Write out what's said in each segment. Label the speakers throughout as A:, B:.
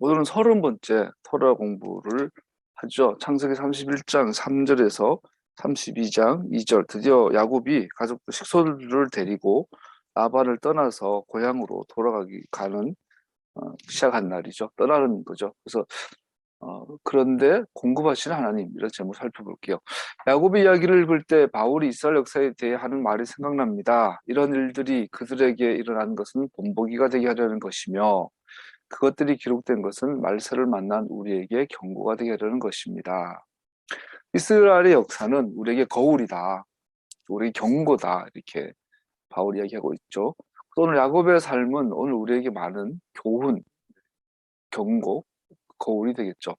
A: 오늘은 30번째 토라 공부를 하죠. 창세기 31장 3절에서 32장 2절. 드디어 야곱이 가족들 식솔을 데리고 라반을 떠나서 고향으로 가는 시작한 날이죠. 떠나는 거죠. 그래서 그런데 공급하시는 하나님, 이런 제목 살펴볼게요. 야곱의 이야기를 읽을 때 바울이 이스라엘 역사에 대해 하는 말이 생각납니다. 이런 일들이 그들에게 일어난 것은 본보기가 되게 하려는 것이며, 그것들이 기록된 것은 말세를 만난 우리에게 경고가 되게 하려는 것입니다. 이스라엘의 역사는 우리에게 거울이다, 우리에게 경고다, 이렇게 바울이 이야기하고 있죠. 오늘 야곱의 삶은 오늘 우리에게 많은 교훈, 경고, 거울이 되겠죠.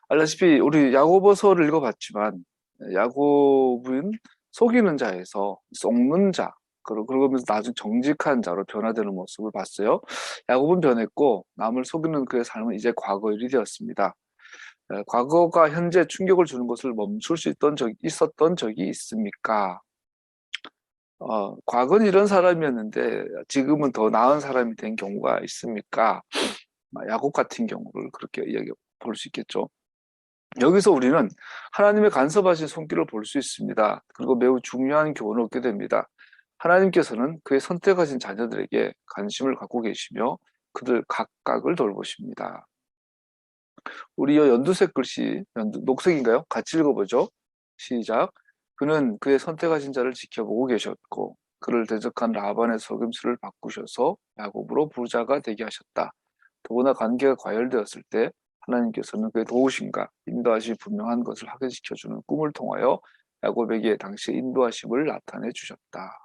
A: 알다시피 우리 야고보서를 읽어봤지만 야곱은 속이는 자에서 속는 자, 그러면서 나중 정직한 자로 변화되는 모습을 봤어요. 야곱은 변했고 남을 속이는 그의 삶은 이제 과거 일이 되었습니다. 과거가 현재 충격을 주는 것을 멈출 수 있었던 적이 있습니까? 과거는 이런 사람이었는데 지금은 더 나은 사람이 된 경우가 있습니까? 야곱 같은 경우를 그렇게 볼 수 있겠죠. 여기서 우리는 하나님의 간섭하신 손길을 볼 수 있습니다. 그리고 매우 중요한 교훈을 얻게 됩니다. 하나님께서는 그의 선택하신 자녀들에게 관심을 갖고 계시며 그들 각각을 돌보십니다. 우리 연두색 글씨, 녹색인가요? 같이 읽어보죠. 시작. 그는 그의 선택하신 자를 지켜보고 계셨고 그를 대적한 라반의 속임수를 바꾸셔서 야곱으로 부자가 되게 하셨다. 더구나 관계가 과열되었을 때 하나님께서는 그의 도우심과 인도하심이 분명한 것을 확인시켜주는 꿈을 통하여 야곱에게 당시의 인도하심을 나타내 주셨다.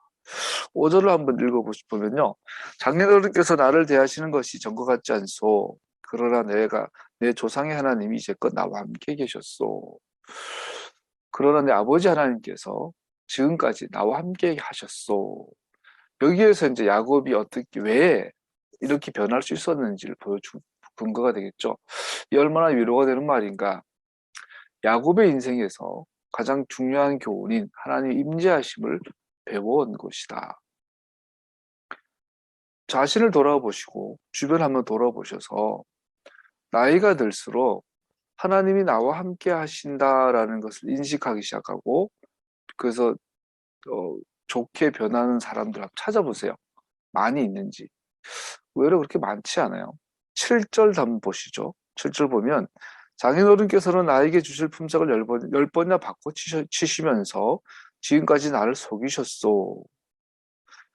A: 5절을 한번 읽어보면요. 장래어른께서 나를 대하시는 것이 전과 같지 않소. 그러나 내 조상의 하나님이 이제껏 나와 함께 계셨소. 그러나 내 아버지 하나님께서 지금까지 나와 함께 하셨소. 여기에서 이제 야곱이 왜 이렇게 변할 수 있었는지를 보여준 근거가 되겠죠. 이 얼마나 위로가 되는 말인가. 야곱의 인생에서 가장 중요한 교훈인 하나님의 임재하심을 배워온 것이다. 자신을 돌아보시고 주변 한번 돌아보셔서 나이가 들수록 하나님이 나와 함께 하신다라는 것을 인식하기 시작하고, 그래서 좋게 변하는 사람들 한번 찾아보세요. 많이 있는지. 의외로 그렇게 많지 않아요. 7절 한번 보시죠. 7절 보면 장인어른께서는 나에게 주실 품삯을 열 번이나 바꿔 치시면서 지금까지 나를 속이셨소.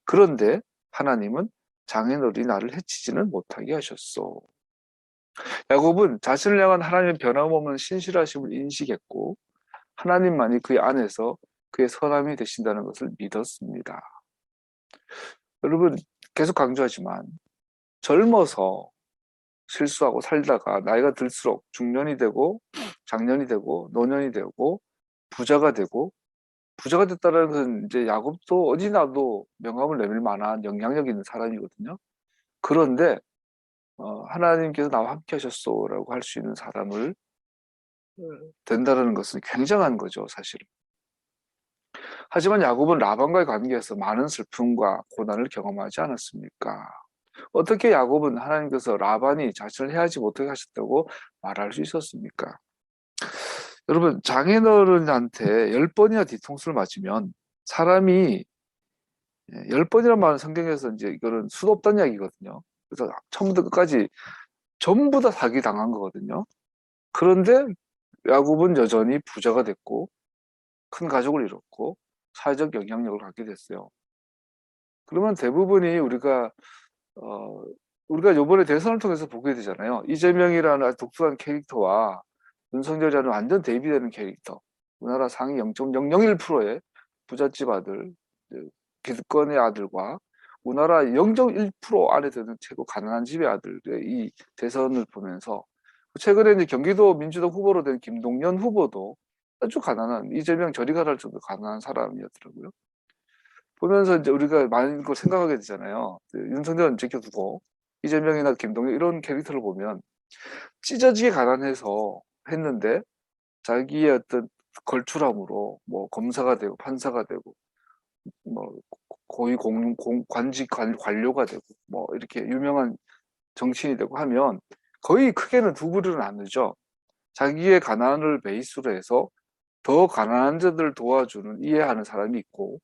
A: 그런데 하나님은 장인어른이 나를 해치지는 못하게 하셨소. 야곱은 자신을 향한 하나님의 변함없는 신실하심을 인식했고 하나님만이 그의 안에서 그의 선함이 되신다는 것을 믿었습니다. 여러분, 계속 강조하지만 젊어서 실수하고 살다가 나이가 들수록 중년이 되고 장년이 되고 노년이 되고 부자가 되고, 부자가 됐다는 것은 이제 야곱도 어디 나도 명함을 내밀 만한 영향력 있는 사람이거든요. 그런데 하나님께서 나와 함께 하셨소라고 할 수 있는 사람을 된다는 것은 굉장한 거죠, 사실은. 하지만 야곱은 라반과의 관계에서 많은 슬픔과 고난을 경험하지 않았습니까? 어떻게 야곱은 하나님께서 라반이 자신을 해하지 못하게 하셨다고 말할 수 있었습니까? 여러분, 장인어른한테 10번이나 뒤통수를 맞으면 사람이, 10번이란 말은 성경에서 이제 이거는 수도 없다는 이야기거든요. 그래서 처음부터 끝까지 전부 다 사기 당한 거거든요. 그런데 야곱은 여전히 부자가 됐고 큰 가족을 이뤘고 사회적 영향력을 갖게 됐어요. 그러면 대부분이 어, 우리가 요번에 대선을 통해서 보게 되잖아요. 이재명이라는 아주 독특한 캐릭터와 윤석열이라는 완전 대비되는 캐릭터. 우리나라 상위 0.001%의 부잣집 아들, 기득권의 아들과 우리나라 0.1% 안에 드는 최고 가난한 집의 아들의 이 대선을 보면서, 최근에 이제 경기도 민주당 후보로 된 김동연 후보도 아주 가난한, 이재명 저리 가랄 정도 가난한 사람이었더라고요. 보면서 이제 우리가 많은 걸 생각하게 되잖아요. 윤석열은 제껴두고 이재명이나 김동연 이런 캐릭터를 보면 찢어지게 가난해서 했는데 자기의 어떤 걸출함으로 뭐 검사가 되고 판사가 되고 뭐 고위 관료가 되고 뭐 이렇게 유명한 정치인이 되고 하면 거의 크게는 두 그루로 나누죠. 자기의 가난을 베이스로 해서 더 가난한 자들을 도와주는, 이해하는 사람이 있고,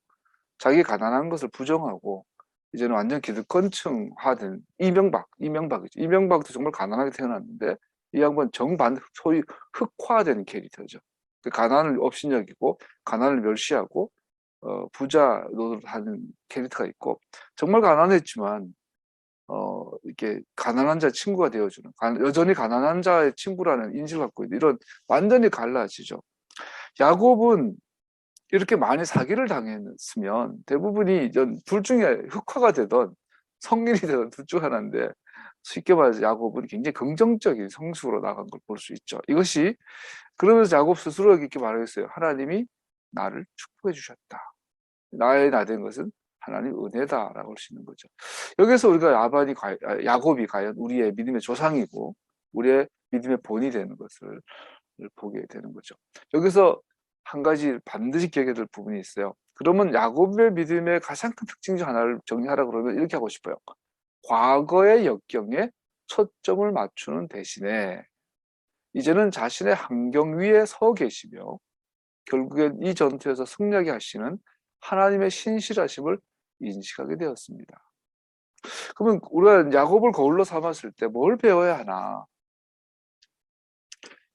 A: 자기 가난한 것을 부정하고 이제는 완전 기득권층화된 이명박이죠. 이명박도 정말 가난하게 태어났는데 이 양반 정반, 소위 흑화된 캐릭터죠. 그 가난을 업신여기고 가난을 멸시하고 부자 노릇하는 캐릭터가 있고, 정말 가난했지만 이렇게 가난한 자 친구가 되어주는, 여전히 가난한 자의 친구라는 인식을 갖고 있는, 이런 완전히 갈라지죠. 야곱은 이렇게 많이 사기를 당했으면 대부분이 둘 중에 흑화가 되던 성인이 되던 둘 중 하나인데, 쉽게 말해서 야곱은 굉장히 긍정적인 성숙으로 나간 걸 볼 수 있죠. 이것이, 그러면서 야곱 스스로 이렇게 말하겠어요. 하나님이 나를 축복해 주셨다. 나의 나 된 것은 하나님 은혜다라고 할 수 있는 거죠. 여기서 우리가 야곱이 과연 우리의 믿음의 조상이고 우리의 믿음의 본이 되는 것을 보게 되는 거죠. 여기서 한 가지 반드시 기억해야 될 부분이 있어요. 그러면 야곱의 믿음의 가장 큰 특징 중 하나를 정리하라 그러면 이렇게 하고 싶어요. 과거의 역경에 초점을 맞추는 대신에 이제는 자신의 환경 위에 서 계시며 결국엔 이 전투에서 승리하게 하시는 하나님의 신실하심을 인식하게 되었습니다. 그러면 우리가 야곱을 거울로 삼았을 때 뭘 배워야 하나?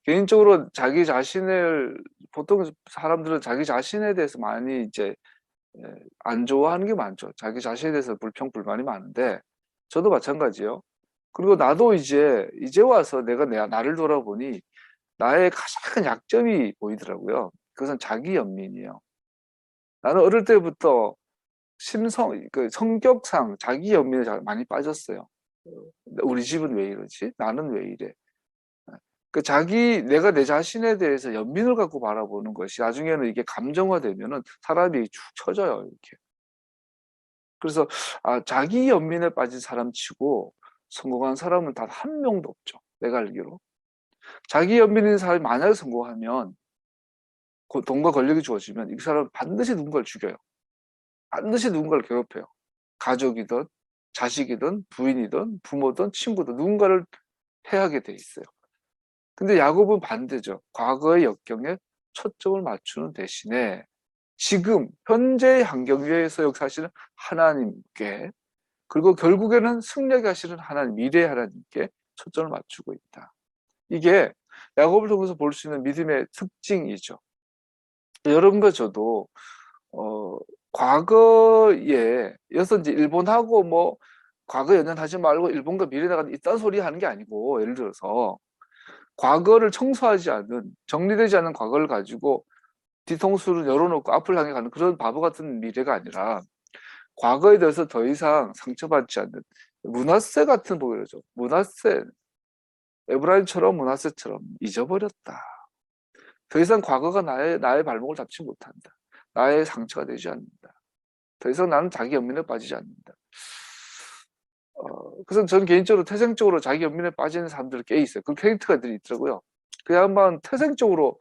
A: 개인적으로 자기 자신을, 보통 사람들은 자기 자신에 대해서 많이 이제 안 좋아하는 게 많죠. 자기 자신에 대해서 불평불만이 많은데 저도 마찬가지예요. 그리고 나도 이제 와서 나를 돌아보니 나의 가장 큰 약점이 보이더라고요. 그것은 자기 연민이에요. 나는 어릴 때부터 성격상 자기 연민에 많이 빠졌어요. 우리 집은 왜 이러지? 나는 왜 이래? 내가 내 자신에 대해서 연민을 갖고 바라보는 것이 나중에는 이게 감정화되면은 사람이 축 처져요, 이렇게. 그래서, 자기 연민에 빠진 사람 치고 성공한 사람은 단 한 명도 없죠. 내가 알기로. 자기 연민인 사람이 만약에 성공하면, 돈과 권력이 주어지면 이 사람은 반드시 누군가를 죽여요. 반드시 누군가를 괴롭혀요. 가족이든, 자식이든, 부인이든, 부모든, 친구든 누군가를 해하게 돼 있어요. 근데 야곱은 반대죠. 과거의 역경에 초점을 맞추는 대신에 지금 현재의 환경 위에서 역사하시는 하나님께, 그리고 결국에는 승리하게 하시는 하나님, 미래의 하나님께 초점을 맞추고 있다. 이게 야곱을 통해서 볼 수 있는 믿음의 특징이죠. 여러분과 저도 과거에 여서 이제 일본하고 뭐 과거 연연하지 말고 일본과 미래 나가는 이딴 소리 하는 게 아니고, 예를 들어서 과거를 청소하지 않은, 정리되지 않은 과거를 가지고 뒤통수를 열어놓고 앞을 향해 가는 그런 바보 같은 미래가 아니라, 과거에 대해서 더 이상 상처받지 않는 문하세 같은 보이죠. 문하세, 에브라임처럼 문하세처럼 잊어버렸다. 더 이상 과거가 나의 발목을 잡지 못한다. 나의 상처가 되지 않는다. 더 이상 나는 자기 연민에 빠지지 않는다. 그래서 저는 개인적으로 태생적으로 자기 연민에 빠지는 사람들이 꽤 있어요. 그 캐릭터들이 있더라고요. 그 양반 태생적으로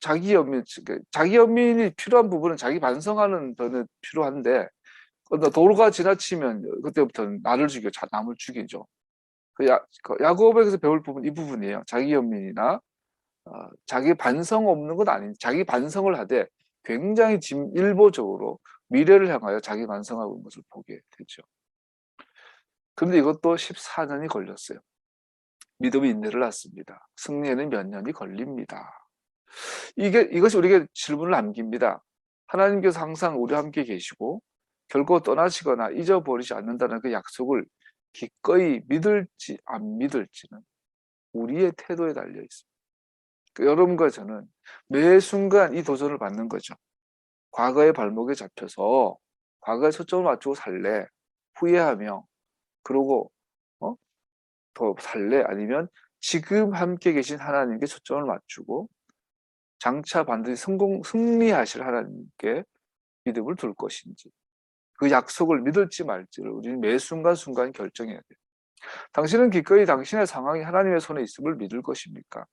A: 자기 연민이 필요한 부분은 자기 반성하는 데는 필요한데, 도로가 지나치면 그때부터는 나를 죽여 남을 죽이죠. 그 야곱에게서 배울 부분 이 부분이에요. 자기 연민이나 자기 반성 없는 건 아닌, 자기 반성을 하되 굉장히 일보적으로 미래를 향하여 자기 반성하고 있는 것을 보게 되죠. 그런데 이것도 14년이 걸렸어요. 믿음이 인내를 낳습니다. 승리에는 몇 년이 걸립니다. 이것이 우리에게 질문을 남깁니다. 하나님께서 항상 우리와 함께 계시고 결코 떠나시거나 잊어버리지 않는다는 그 약속을 기꺼이 믿을지 안 믿을지는 우리의 태도에 달려 있습니다. 여러분과 저는 매 순간 이 도전을 받는 거죠. 과거의 발목에 잡혀서 과거에 초점을 맞추고 살래? 후회하며 그러고 더 살래? 아니면 지금 함께 계신 하나님께 초점을 맞추고 장차 반드시 승리하실 하나님께 믿음을 둘 것인지, 그 약속을 믿을지 말지를 우리는 매 순간순간 결정해야 돼요. 당신은 기꺼이 당신의 상황이 하나님의 손에 있음을 믿을 것입니까?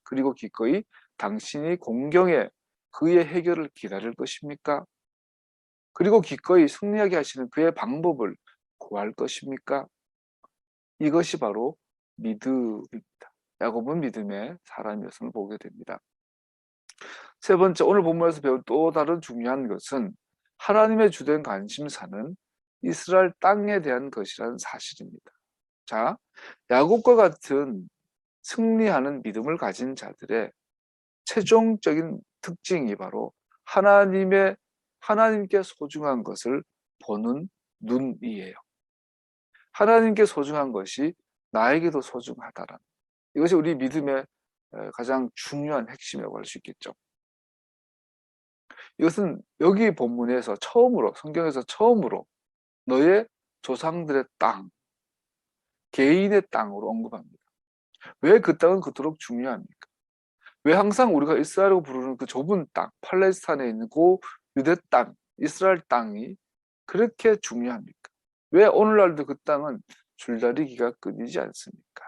A: 그리고 기꺼이 당신이 공경에 그의 해결을 기다릴 것입니까? 그리고 기꺼이 승리하게 하시는 그의 방법을 구할 것입니까? 이것이 바로 믿음입니다. 야곱은 믿음의 사람이었음을 보게 됩니다. 세 번째, 오늘 본문에서 배운 또 다른 중요한 것은 하나님의 주된 관심사는 이스라엘 땅에 대한 것이라는 사실입니다. 자, 야곱과 같은 승리하는 믿음을 가진 자들의 최종적인 특징이 바로 하나님께 소중한 것을 보는 눈이에요. 하나님께 소중한 것이 나에게도 소중하다라는, 이것이 우리 믿음의 가장 중요한 핵심이라고 할 수 있겠죠. 이것은 여기 본문에서 처음으로, 성경에서 처음으로 너의 조상들의 땅, 개인의 땅으로 언급합니다. 왜 그 땅은 그토록 중요합니까? 왜 항상 우리가 이스라엘이라고 부르는 그 좁은 땅, 팔레스타인에 있는 그 유대 땅, 이스라엘 땅이 그렇게 중요합니까? 왜 오늘날도 그 땅은 줄다리기가 끊이지 않습니까?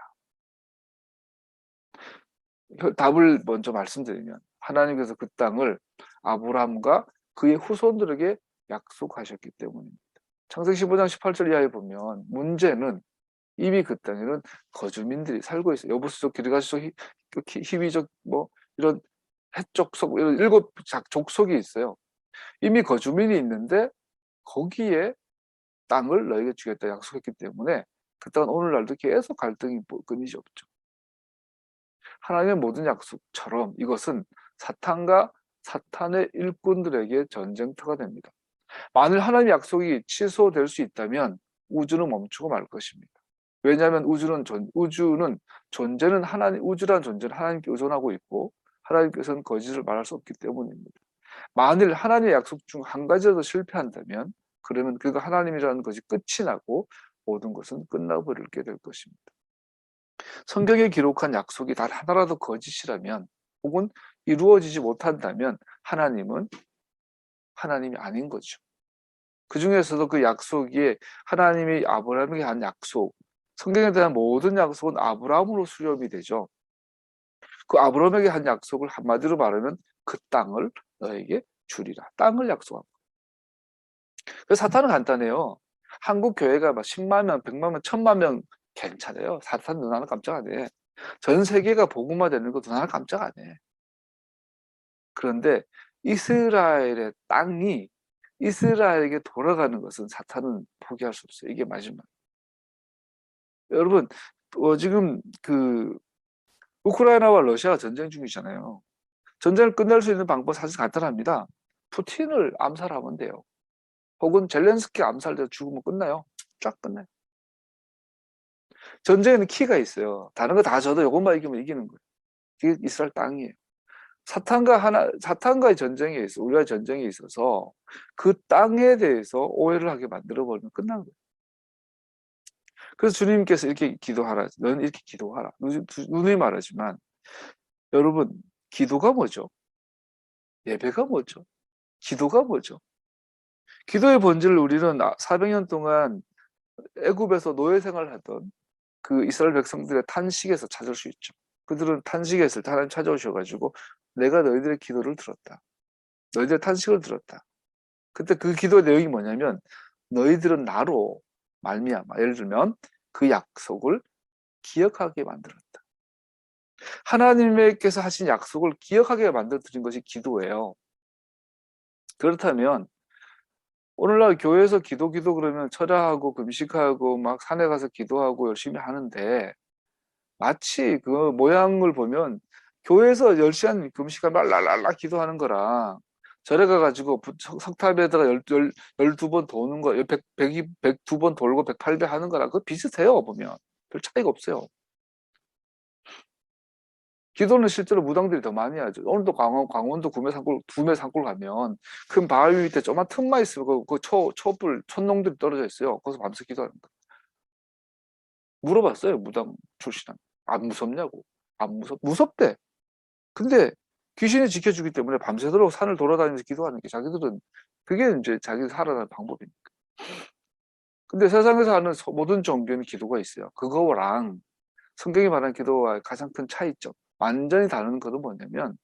A: 답을 먼저 말씀드리면, 하나님께서 그 땅을 아브라함과 그의 후손들에게 약속하셨기 때문입니다. 창세기 15장 18절 이하에 보면 문제는 이미 그 땅에는 거주민들이 살고 있어요. 여부수족, 기르가시족, 히위족, 뭐 이런 헷족속, 이런 7족속이 있어요. 이미 거주민이 있는데 거기에 땅을 너에게 주겠다 약속했기 때문에 그 땅은 오늘날도 계속 갈등이 끊이지 없죠. 하나님의 모든 약속처럼 이것은 사탄과 사탄의 일꾼들에게 전쟁터가 됩니다. 만일 하나님의 약속이 취소될 수 있다면 우주는 멈추고 말 것입니다. 왜냐하면 우주는 존재는 우주란 존재는 하나님께 의존하고 있고 하나님께서는 거짓을 말할 수 없기 때문입니다. 만일 하나님의 약속 중 한 가지라도 실패한다면 그러면 그가 하나님이라는 것이 끝이 나고 모든 것은 끝나버리게 될 것입니다. 성경에 기록한 약속이 단 하나라도 거짓이라면 혹은 이루어지지 못한다면 하나님이 아닌 거죠. 그 중에서도 그 약속이 하나님이 아브라함에게 한 약속, 성경에 대한 모든 약속은 아브라함으로 수렴이 되죠. 그 아브라함에게 한 약속을 한마디로 말하면 그 땅을 너에게 주리라. 땅을 약속한 거예요. 그래서 사탄은 간단해요. 한국 교회가 막 10만 명, 100만 명, 1000만 명 괜찮아요. 사탄 눈 하나 깜짝 안 해. 전 세계가 복음화되는 거 눈 하나 깜짝 안 해. 그런데 이스라엘의 땅이 이스라엘에게 돌아가는 것은 사탄은 포기할 수 없어요. 이게 마지막. 여러분, 지금 그 우크라이나와 러시아가 전쟁 중이잖아요. 전쟁을 끝낼 수 있는 방법 사실 간단합니다. 푸틴을 암살하면 돼요. 혹은 젤렌스키 암살돼서 죽으면 끝나요. 쫙 끝나요. 전쟁에는 키가 있어요. 다른 거 다 져도 이것만 이기면 이기는 거예요. 이게 이스라엘 땅이에요. 사탄과의 전쟁에 있어, 우리와의 전쟁에 있어서 그 땅에 대해서 오해를 하게 만들어버리면 끝난 거예요. 그래서 주님께서 이렇게 기도하라. 너는 이렇게 기도하라. 누누이 말하지만 여러분, 기도가 뭐죠? 예배가 뭐죠? 기도가 뭐죠? 기도의 본질을 우리는 400년 동안 애굽에서 노예 생활을 하던 그 이스라엘 백성들의 탄식에서 찾을 수 있죠. 그들은 탄식했을 때 하나님 찾아오셔가지고 내가 너희들의 기도를 들었다. 너희들의 탄식을 들었다. 그때 그 기도의 내용이 뭐냐면 너희들은 나로 말미암아, 예를 들면 그 약속을 기억하게 만들었다. 하나님께서 하신 약속을 기억하게 만들어드린 것이 기도예요. 그렇다면 오늘날 교회에서 기도 그러면 철야하고 금식하고 막 산에 가서 기도하고 열심히 하는데 마치 그 모양을 보면 교회에서 10시간 금식하면 랄랄랄라 기도하는 거랑 절에 가가지고 석탑에다가 12번 도는 거, 102번 돌고 108배 하는 거랑 그거 비슷해요, 보면. 별 차이가 없어요. 기도는 실제로 무당들이 더 많이 하죠. 오늘도 강원도 구매 산골 가면 큰 바위 밑에 조그만 틈만 있으면 그 촛농들이 떨어져 있어요. 거기서 밤새 기도하는 거. 물어봤어요, 무당 출신한테. 안 무섭냐고. 무섭대. 근데 귀신이 지켜주기 때문에 밤새도록 산을 돌아다니면서 기도하는 게 자기들은 그게 이제 자기 살아가는 방법이니까. 근데 세상에서 하는 모든 종교는 기도가 있어요. 그거랑 성경이 말하는 기도와 가장 큰 차이점, 완전히 다른 것은 뭐냐면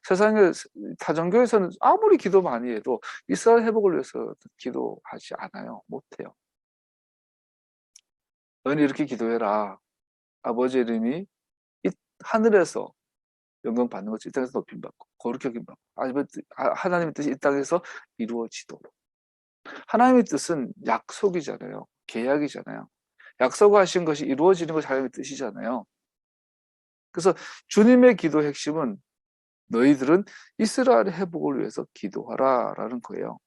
A: 세상의 타종교에서는 아무리 기도 많이 해도 이스라엘 회복을 위해서 기도하지 않아요. 못해요. 너는 이렇게 기도해라. 아버지 이름이 이 하늘에서 영광 받는 것이 이 땅에서 높임 받고 거룩히 여김 받고 하나님의 뜻이 이 땅에서 이루어지도록. 하나님의 뜻은 약속이잖아요. 계약이잖아요. 약속하신 것이 이루어지는 것이 하나님의 뜻이잖아요. 그래서 주님의 기도의 핵심은 너희들은 이스라엘의 회복을 위해서 기도하라라는 거예요.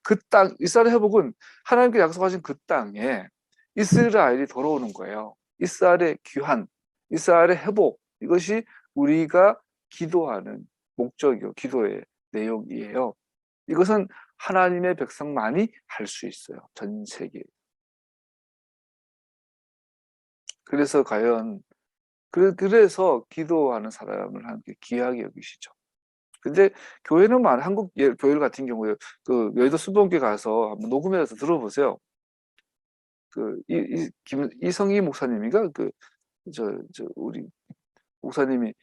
A: 그 땅, 이스라엘 회복은 하나님께 약속하신 그 땅에 이스라엘이 돌아오는 거예요. 이스라엘의 귀환, 이스라엘의 회복, 이것이 우리가 기도하는 목적이요, 기도의 내용이에요. 이것은 하나님의 백성만이 할 수 있어요. 전 세계에. 그래서 과연 그래서 기도하는 사람을 하나님께 귀하게 여기시죠. 근데 교회는 한국 교회 같은 경우에 그 여의도 수봉교회 가서 한번 녹음해서 들어보세요. 그 이성희 목사님인가 우리 목사님이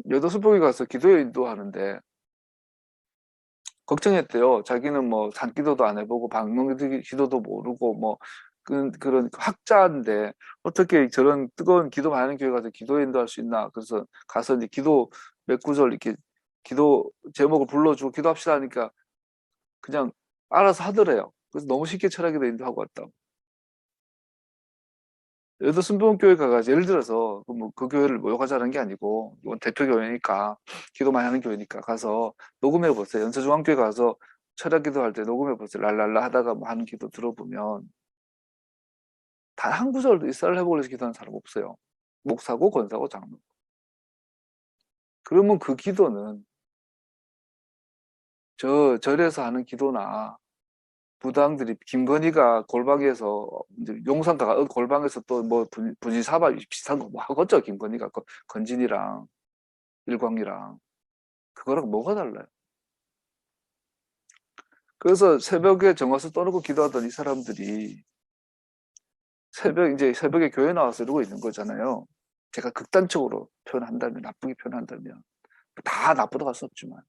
A: 여의도 수봉교회 가서 기도회 인도하는데 걱정했대요. 자기는 뭐 산기도도 안 해보고 방문기도도 모르고 뭐 그런 학자인데 어떻게 저런 뜨거운 기도 많은 교회 가서 기도 인도할 수 있나. 그래서 가서 이제 기도 몇 구절 이렇게 기도 제목을 불러주고 기도합시다 하니까 그냥 알아서 하더래요. 그래서 너무 쉽게 철학기도 인도하고 왔다고. 여의도 순복음교회 가가지고 예를 들어서 그 교회를 모욕하자는 게 아니고 이건 대표 교회니까 기도 많이 하는 교회니까 가서 녹음해 보세요. 연세중앙교회 가서 철학 기도할 때 녹음해 보세요. 랄랄라 하다가 뭐 하는 기도 들어보면 단 한 구절도 이스라엘 회복을 위해서 기도하는 사람 없어요. 목사고 권사고 장로. 그러면 그 기도는 저 절에서 하는 기도나 부당들이 김건희가 골방에서 이제 용산가가 골방에서 또 뭐 분지사발 비슷한 거 뭐 하겠죠. 김건희가 건진이랑 일광이랑 그거랑 뭐가 달라요? 그래서 새벽에 정화수 떠놓고 기도하던 이 사람들이 이제 새벽에 교회 나와서 이러고 있는 거잖아요. 제가 극단적으로 표현한다면, 나쁘게 표현한다면 다 나쁘다고 할 수 없지만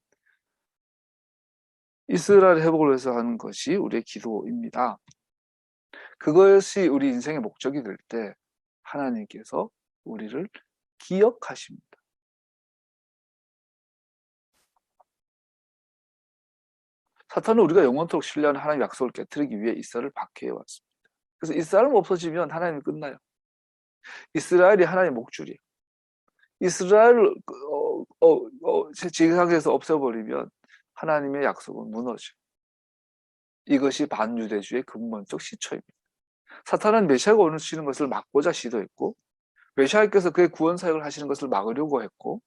A: 이스라엘 회복을 위해서 하는 것이 우리의 기도입니다. 그것이 우리 인생의 목적이 될 때 하나님께서 우리를 기억하십니다. 사탄은 우리가 영원토록 신뢰하는 하나님의 약속을 깨뜨리기 위해 이스라엘을 박해해 왔습니다. 그래서 이스라엘은 없어지면 하나님이 끝나요. 이스라엘이 하나님의 목줄이에요. 이스라엘을 지상에서 없애버리면 하나님의 약속은 무너져요. 이것이 반유대주의 근본적 시초입니다. 사탄은 메시아가 오시는 것을 막고자 시도했고 메시아께서 그의 구원 사역을 하시는 것을 막으려고 했고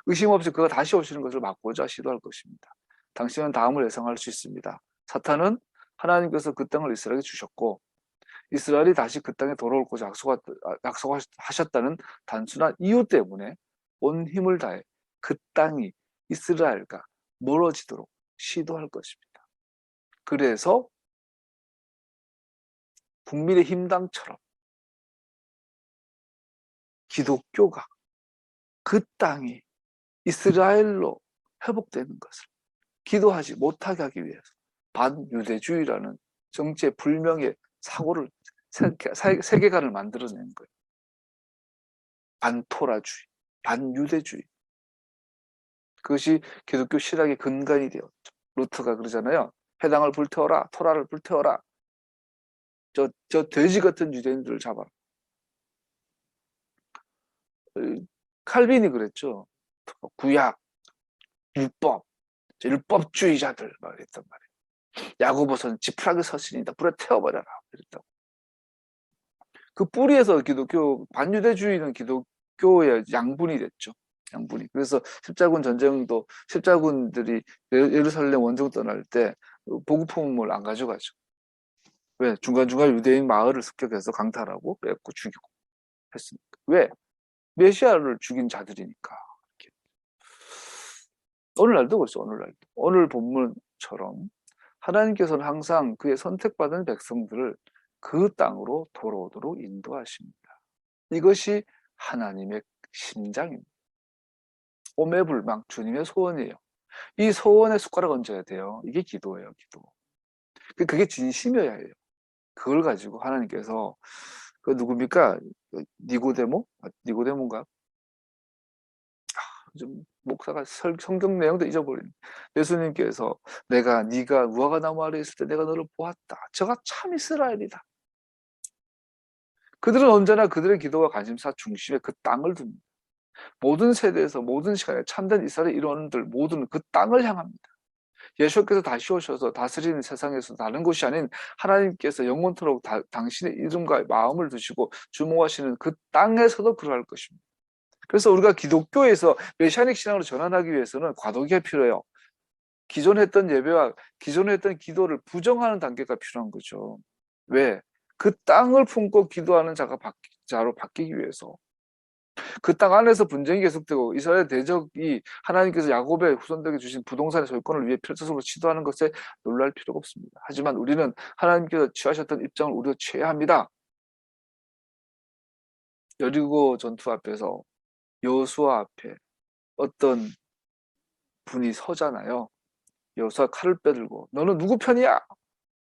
A: 의심 없이 그가 다시 오시는 것을 막고자 시도할 것입니다. 당신은 다음을 예상할 수 있습니다. 사탄은 하나님께서 그 땅을 이스라엘에게 주셨고 이스라엘이 다시 그 땅에 돌아올 것을 약속하셨다는 단순한 이유 때문에 온 힘을 다해 그 땅이 이스라엘과 멀어지도록 시도할 것입니다. 그래서 국민의힘당처럼 기독교가 그 땅이 이스라엘로 회복되는 것을 기도하지 못하게 하기 위해서 반유대주의라는 정체 불명의 사고를 세계관을 만들어낸 거예요. 반토라주의, 반유대주의. 그것이 기독교 신학의 근간이 되었죠. 루터가 그러잖아요. 회당을 불태워라, 토라를 불태워라. 저 돼지 같은 유대인들을 잡아라. 칼빈이 그랬죠. 구약, 율법, 율법주의자들 말했단 말이에요. 야고보서는 지푸라기 서신이다. 불에 태워버려라. 이랬다고. 그 뿌리에서 기독교 반유대주의는 기독교의 양분이 됐죠. 양분이. 그래서 십자군 전쟁도 십자군들이 예루살렘 원정 떠날 때 보급품을 안 가져가죠. 왜? 중간중간 유대인 마을을 습격해서 강탈하고 뺏고 죽이고 했으니까. 왜? 메시아를 죽인 자들이니까. 이렇게. 오늘날도 그렇죠. 오늘날도. 오늘 본문처럼 하나님께서는 항상 그의 선택받은 백성들을 그 땅으로 돌아오도록 인도하십니다. 이것이 하나님의 심장입니다. 오매불망 주님의 소원이에요. 이 소원에 숟가락 얹어야 돼요. 이게 기도예요. 기도. 그게 진심이어야 해요. 그걸 가지고 하나님께서 그 누굽니까? 니고데모? 니고데모인가? 좀 목사가 성경 내용도 잊어버린 예수님께서 네가 무화과나무 아래 있을 때 내가 너를 보았다. 저가 참 이스라엘이다. 그들은 언제나 그들의 기도와 관심사 중심에 그 땅을 둡니다. 모든 세대에서 모든 시간에 참된 이스라엘 일원들 모두는 그 땅을 향합니다. 예수께서 다시 오셔서 다스리는 세상에서 다른 곳이 아닌 하나님께서 영원토록 당신의 이름과 마음을 두시고 주목하시는 그 땅에서도 그러할 것입니다. 그래서 우리가 기독교에서 메시아닉 신앙으로 전환하기 위해서는 과도기가 필요해요. 기존에 했던 예배와 기존에 했던 기도를 부정하는 단계가 필요한 거죠. 왜? 그 땅을 품고 기도하는 자로 바뀌기 위해서. 그 땅 안에서 분쟁이 계속되고 이스라엘 대적이 하나님께서 야곱의 후손들에게 주신 부동산의 소유권을 위해 펼쳐서 시도하는 것에 놀랄 필요가 없습니다. 하지만 우리는 하나님께서 취하셨던 입장을 우리가 취해야 합니다. 여리고 전투 앞에서 여호수아 앞에 어떤 분이 서잖아요. 여호수아 칼을 빼들고 너는 누구 편이야?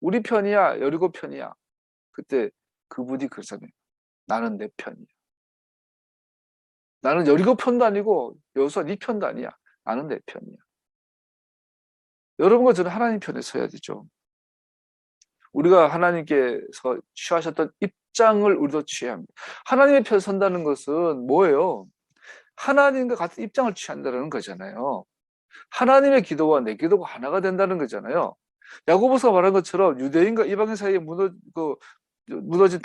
A: 우리 편이야? 여리고 편이야? 그때 그분이 그러잖아요. 나는 내 편이야. 나는 여리고 편도 아니고 여호수아 네 편도 아니야. 나는 내 편이야. 여러분과 저는 하나님 편에 서야 되죠. 우리가 하나님께서 취하셨던 입장을 우리도 취해야 합니다. 하나님의 편에 선다는 것은 뭐예요? 하나님과 같은 입장을 취한다는 거잖아요. 하나님의 기도와 내 기도가 하나가 된다는 거잖아요. 야고보서가 말한 것처럼 유대인과 이방인 사이에 무너진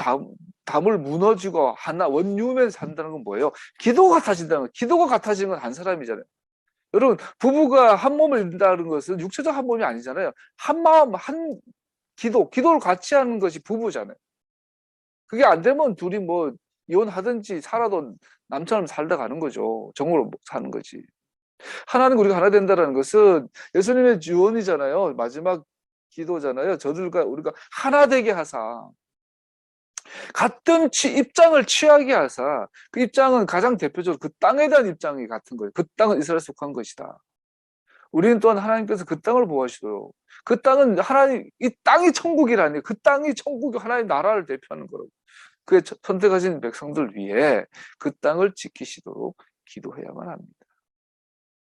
A: 담을 무너지고 하나 원유면 산다는 건 뭐예요? 기도가 같아진다는 거. 기도가 같아지는 건 한 사람이잖아요. 여러분 부부가 한 몸을 이룬다는 것은 육체적 한 몸이 아니잖아요. 한 마음 한 기도를 같이 하는 것이 부부잖아요. 그게 안 되면 둘이 뭐 이혼하든지 살아도 남처럼 살다 가는 거죠. 정으로 사는 거지. 하나님 우리가 하나 된다는 것은 예수님의 유언이잖아요. 마지막 기도잖아요. 저들과 우리가 하나 되게 하사 같은 입장을 취하게 하사 그 입장은 가장 대표적으로 그 땅에 대한 입장이 같은 거예요. 그 땅은 이스라엘 속한 것이다. 우리는 또한 하나님께서 그 땅을 보호하시도록 그 땅은 하나님 이 땅이 천국이라니 그 땅이 천국이 하나님 나라를 대표하는 거라고. 그의 선택하신 백성들 위해 그 땅을 지키시도록 기도해야만 합니다.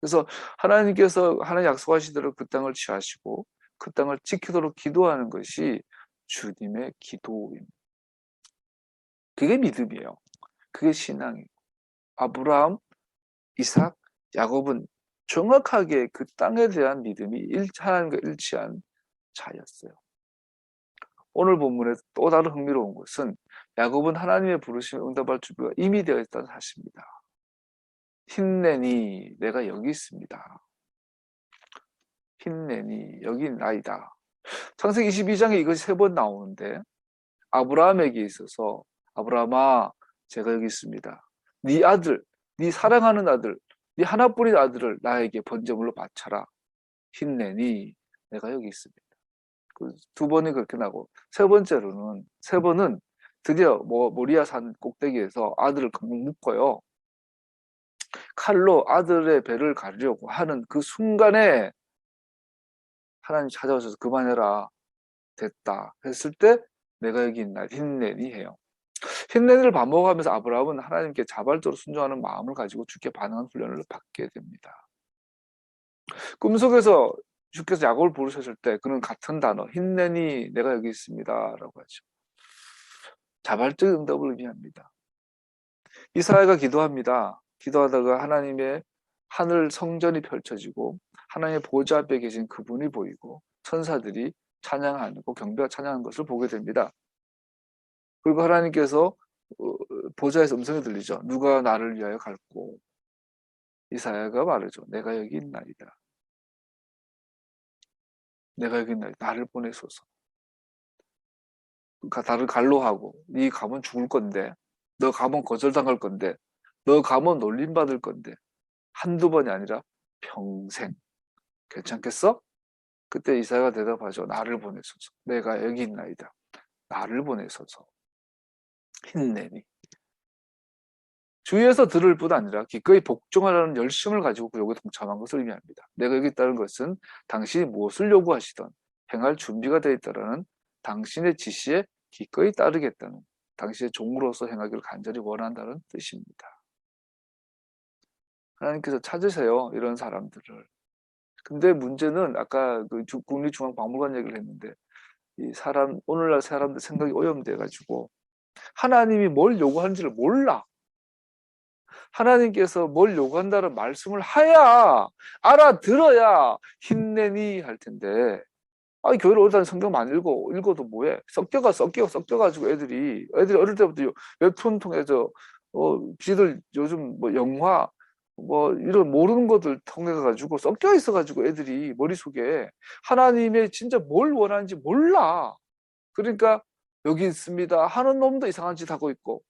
A: 그래서 하나님께서 하나님 약속하시도록 그 땅을 취하시고 그 땅을 지키도록 기도하는 것이 주님의 기도입니다. 그게 믿음이에요. 그게 신앙이에요. 아브라함, 이삭, 야곱은 정확하게 그 땅에 대한 믿음이 하나님과 일치한 자였어요. 오늘 본문에 또 다른 흥미로운 것은 야곱은 하나님의 부르심에 응답할 준비가 이미 되어 있다는 사실입니다. 힘내니 내가 여기 있습니다. 힘내니 여기 나이다. 창세기 22장에 이것이 3번 나오는데 아브라함에게 있어서 아브라함아 제가 여기 있습니다. 네 아들, 네 사랑하는 아들, 네 하나뿐인 아들을 나에게 번제물로 바쳐라. 힘내니 내가 여기 있습니다. 그 2번이 그렇게 나고 세 번은 드디어 모리아 산 꼭대기에서 아들을 묶어요. 칼로 아들의 배를 가르려고 하는 그 순간에 하나님 찾아오셔서 그만해라. 됐다. 했을 때 내가 여기 있나 힘내니 해요. 힘내니를 반복하면서 아브라함은 하나님께 자발적으로 순종하는 마음을 가지고 주께 반응하는 훈련을 받게 됩니다. 꿈속에서 주께서 야곱을 부르셨을 때 그는 같은 단어 힘내니 내가 여기 있습니다 라고 하죠. 자발적인 응답을 의미합니다. 이사야가 기도합니다. 기도하다가 하나님의 하늘 성전이 펼쳐지고 하나님의 보좌 앞에 계신 그분이 보이고 천사들이 찬양하고 경배와 찬양하는 것을 보게 됩니다. 그리고 하나님께서 보좌에서 음성이 들리죠. 누가 나를 위하여 갈고 이사야가 말하죠. 내가 여기 있나이다. 내가 여기 있나이다. 나를 보내소서. 나를 갈로하고 네 가면 죽을 건데 너 가면 거절당할 건데 너 가면 놀림받을 건데 한두 번이 아니라 평생 괜찮겠어? 그때 이사야가 대답하죠. 나를 보내소서. 내가 여기 있나이다. 나를 보내소서. 힘내니. 주위에서 들을 뿐 아니라 기꺼이 복종하라는 열심을 가지고 구역에 동참한 것을 의미합니다. 내가 여기 있다는 것은 당신이 무엇을 요구하시던 행할 준비가 되어 있다는 당신의 지시에 기꺼이 따르겠다는 당시의 종으로서 행하기를 간절히 원한다는 뜻입니다. 하나님께서 찾으세요, 이런 사람들을. 근데 문제는 아까 그 국립중앙박물관 얘기를 했는데 이 사람 오늘날 사람들 생각이 오염돼 가지고 하나님이 뭘 요구하는지를 몰라. 하나님께서 뭘 요구한다는 말씀을 해야 알아들어야 힘내니 할 텐데 아니 교회를 오래 성경 많이 읽어도 뭐해? 섞여가지고 애들이 어릴 때부터 웹툰 통해서 지들 요즘 뭐 영화 뭐 이런 모르는 것들 통해 가지고 섞여 있어 가지고 애들이 머릿속에 하나님의 진짜 뭘 원하는지 몰라. 그러니까 여기 있습니다 하는 놈도 이상한 짓 하고 있고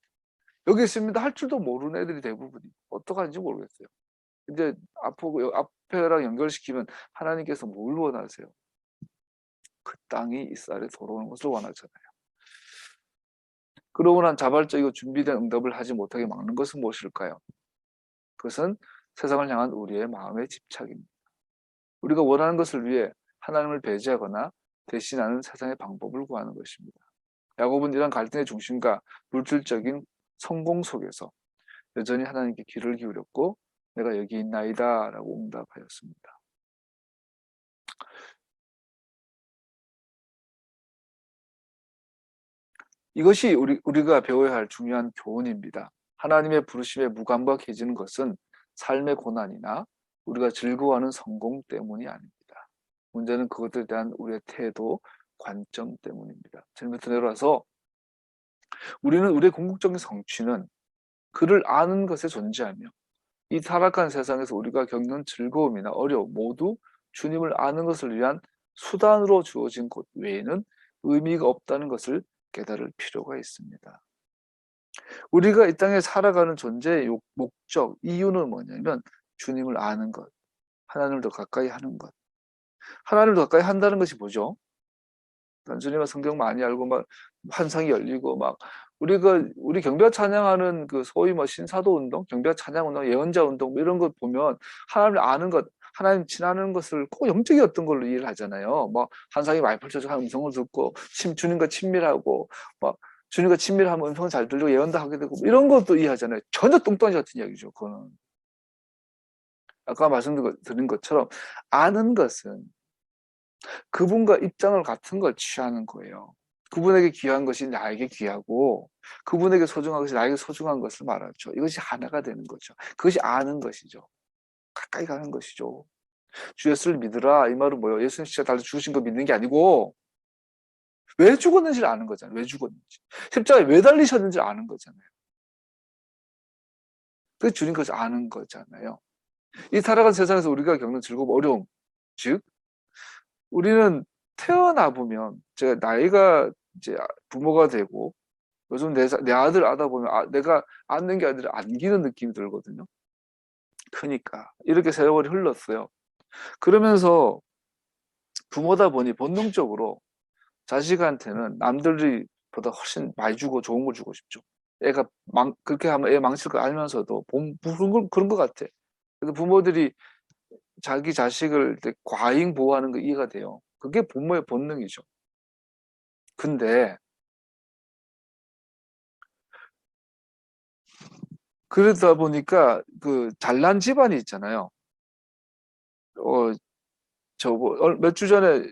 A: 여기 있습니다 할 줄도 모르는 애들이 대부분이 어떡하는지 모르겠어요. 근데 앞에랑 연결시키면 하나님께서 뭘 원하세요? 그 땅이 이스라엘에 돌아오는 것을 원하잖아요. 그러고 난 자발적이고 준비된 응답을 하지 못하게 막는 것은 무엇일까요? 그것은 세상을 향한 우리의 마음의 집착입니다. 우리가 원하는 것을 위해 하나님을 배제하거나 대신하는 세상의 방법을 구하는 것입니다. 야곱은 이런 갈등의 중심과 물질적인 성공 속에서 여전히 하나님께 귀를 기울였고 내가 여기 있나이다 라고 응답하였습니다. 이것이 우리가 배워야 할 중요한 교훈입니다. 하나님의 부르심에 무감각해지는 것은 삶의 고난이나 우리가 즐거워하는 성공 때문이 아닙니다. 문제는 그것들에 대한 우리의 태도, 관점 때문입니다. 지금부터 내려와서 우리는 우리의 궁극적인 성취는 그를 아는 것에 존재하며 이 타락한 세상에서 우리가 겪는 즐거움이나 어려움 모두 주님을 아는 것을 위한 수단으로 주어진 것 외에는 의미가 없다는 것을 깨달을 필요가 있습니다. 우리가 이 땅에 살아가는 존재의 목적, 이유는 뭐냐면 주님을 아는 것, 하나님을 더 가까이 하는 것. 하나님을 더 가까이 한다는 것이 뭐죠? 단순히 성경 많이 알고 막 환상이 열리고 막 우리 경배와 찬양하는 그 소위 뭐 신사도 운동, 경배와 찬양 운동, 예언자 운동 이런 것 보면 하나님을 아는 것, 하나님 친하는 것을 꼭 영적이었던 걸로 이해를 하잖아요. 뭐 환상이 많이 펼쳐져 음성을 듣고 주님과 친밀하고 막 주님과 친밀하면 음성을 잘 들리고 예언도 하게 되고 이런 것도 이해하잖아요. 전혀 뚱뚱이 같은 이야기죠. 그거는 아까 말씀드린 것처럼 아는 것은 그분과 입장을 같은 걸 취하는 거예요. 그분에게 귀한 것이 나에게 귀하고 그분에게 소중한 것이 나에게 소중한 것을 말하죠. 이것이 하나가 되는 거죠. 그것이 아는 것이죠. 가까이 가는 것이죠. 주 예수를 믿으라 이 말은 뭐예요? 예수님 진짜 달려 죽으신 거 믿는 게 아니고 왜 죽었는지를 아는 거잖아요. 왜 죽었는지. 십자가에 왜 달리셨는지를 아는 거잖아요. 그 주님 것을 아는 거잖아요. 이 살아간 세상에서 우리가 겪는 즐거움, 어려움, 즉 우리는 태어나 보면 제가 나이가 이제 부모가 되고 요즘 내 아들 아다 보면 내가 안는 게 아니라 안기는 느낌이 들거든요. 크니까 이렇게 세월이 흘렀어요. 그러면서 부모다 보니 본능적으로 자식한테는 남들이 보다 훨씬 많이 주고 좋은 걸 주고 싶죠. 애가 그렇게 하면 애 망칠 거 알면서도 그런 것 같아. 그래서 부모들이 자기 자식을 과잉 보호하는 거 이해가 돼요. 그게 부모의 본능이죠. 근데 그러다 보니까 그 잘난 집안이 있잖아요. 몇 주 전에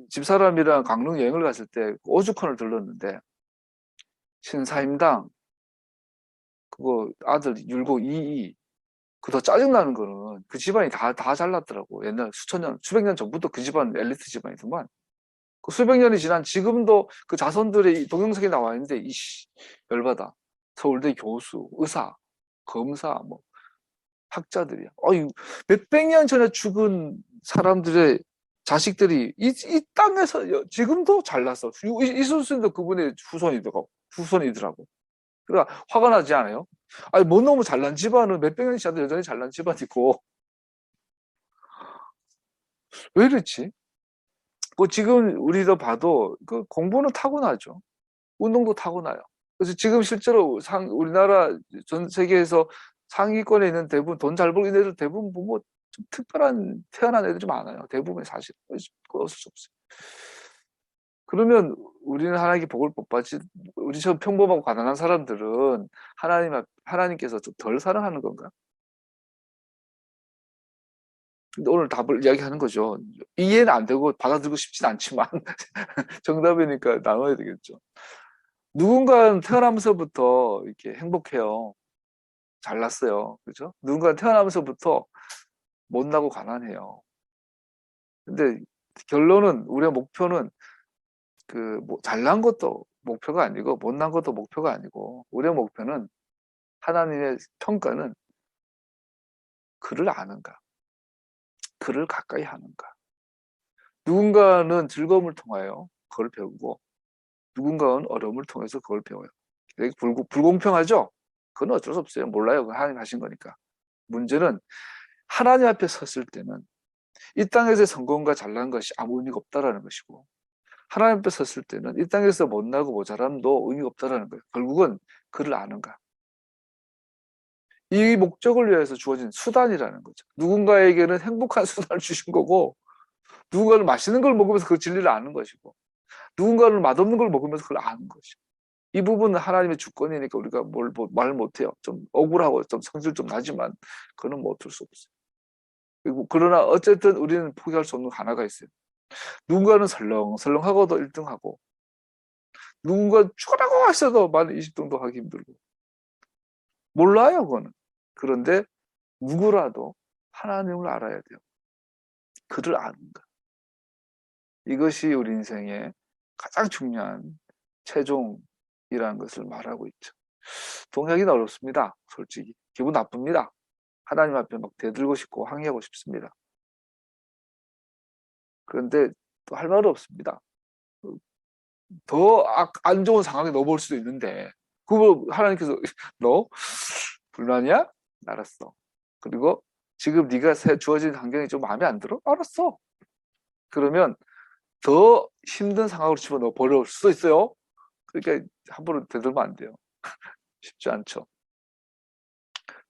A: 집사람이랑 강릉 여행을 갔을 때 오죽헌을 들렀는데 신사임당 그거 아들 율곡 22 그 더 짜증나는 거는 그 집안이 다 잘났더라고. 옛날 수백 년 전부터 그 집안 엘리트 집안이더만. 그 수백 년이 지난 지금도 그 자손들의 동영상이 나와 있는데 이씨 열받아. 서울대 교수, 의사, 검사, 뭐 학자들이야. 몇백 년 전에 죽은 사람들의 자식들이 이 땅에서 지금도 잘났어. 이순신도 그분의 후손이더라고. 그러니까 화가 나지 않아요? 아니, 뭐 너무 잘난 집안은 몇백 년이 지나도 여전히 잘난 집안이고, 왜 이렇지? 뭐 지금 우리도 봐도 그 공부는 타고나죠. 운동도 타고나요. 그래서 지금 실제로 우리나라 전 세계에서 상위권에 있는 대부분 돈 잘 벌는 애들 대부분 뭐 좀 특별한 태어난 애들이 많아요. 대부분 사실 어쩔 수 없어요. 그러면 우리는 하나님께 복을 못 받지, 우리처럼 평범하고 가난한 사람들은 하나님께서 좀 덜 사랑하는 건가? 근데 오늘 답을 이야기하는 거죠. 이해는 안 되고 받아들이고 싶진 않지만 정답이니까 나눠야 되겠죠. 누군가는 태어나면서부터 이렇게 행복해요. 잘났어요. 그죠? 누군가는 태어나면서부터 못나고 가난해요. 근데 결론은, 우리의 목표는 뭐 잘난 것도 목표가 아니고 못난 것도 목표가 아니고, 우리의 목표는, 하나님의 평가는 그를 아는가, 그를 가까이 하는가. 누군가는 즐거움을 통하여 그걸 배우고, 누군가는 어려움을 통해서 그걸 배워요. 되게 불공평하죠? 그건 어쩔 수 없어요. 몰라요. 그건 하나님 하신 거니까. 문제는 하나님 앞에 섰을 때는 이 땅에서의 성공과 잘난 것이 아무 의미가 없다라는 것이고, 하나님 앞에 섰을 때는 이 땅에서 못나고 모자람도 의미가 없다라는 거예요. 결국은 그를 아는가. 이 목적을 위해서 주어진 수단이라는 거죠. 누군가에게는 행복한 수단을 주신 거고, 누군가는 맛있는 걸 먹으면서 그 진리를 아는 것이고, 누군가는 맛없는 걸 먹으면서 그걸 아는 것이고, 이 부분은 하나님의 주권이니까 우리가 말 못해요. 좀 억울하고 좀 성질 좀 나지만 그거는 뭐 어쩔 수 없어요. 그리고 그러나 어쨌든 우리는 포기할 수 없는 하나가 있어요. 누군가는 설렁설렁하고도 1등하고, 누군가 죽으라고 하셔도 만 20등도 하기 힘들고, 몰라요 그거는. 그런데 누구라도 하나님을 알아야 돼요. 그를 아는가. 이것이 우리 인생의 가장 중요한 최종이라는 것을 말하고 있죠. 동의하기는 어렵습니다. 솔직히 기분 나쁩니다. 하나님 앞에 막 대들고 싶고 항의하고 싶습니다. 그런데 또 할 말은 없습니다. 더 안 좋은 상황에 넘어올 수도 있는데, 그걸 하나님께서 너 불만이야? 알았어. 그리고 지금 네가 주어진 환경이 좀 마음에 안 들어? 알았어. 그러면 더 힘든 상황으로 집어넣어 버릴 수도 있어요. 그러니까 함부로 대들면 안 돼요. 쉽지 않죠.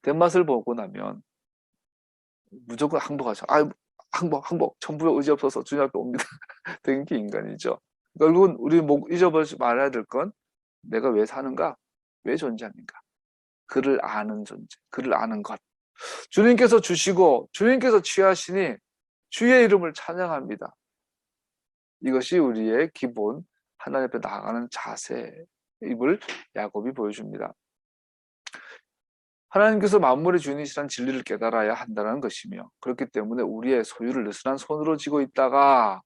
A: 된맛을 보고 나면 무조건 항복하죠. 항복, 천부의 의지 없어서 주님 앞에 옵니다. 된 게 인간이죠. 결국은 우리 잊어버리지 말아야 될 건, 내가 왜 사는가? 왜 존재하는가? 그를 아는 존재, 그를 아는 것. 주님께서 주시고 주님께서 취하시니 주의 이름을 찬양합니다. 이것이 우리의 기본, 하나님 앞에 나아가는 자세임을 야곱이 보여줍니다. 하나님께서 만물의 주인이시란 진리를 깨달아야 한다는 것이며, 그렇기 때문에 우리의 소유를 느슨한 손으로 쥐고 있다가,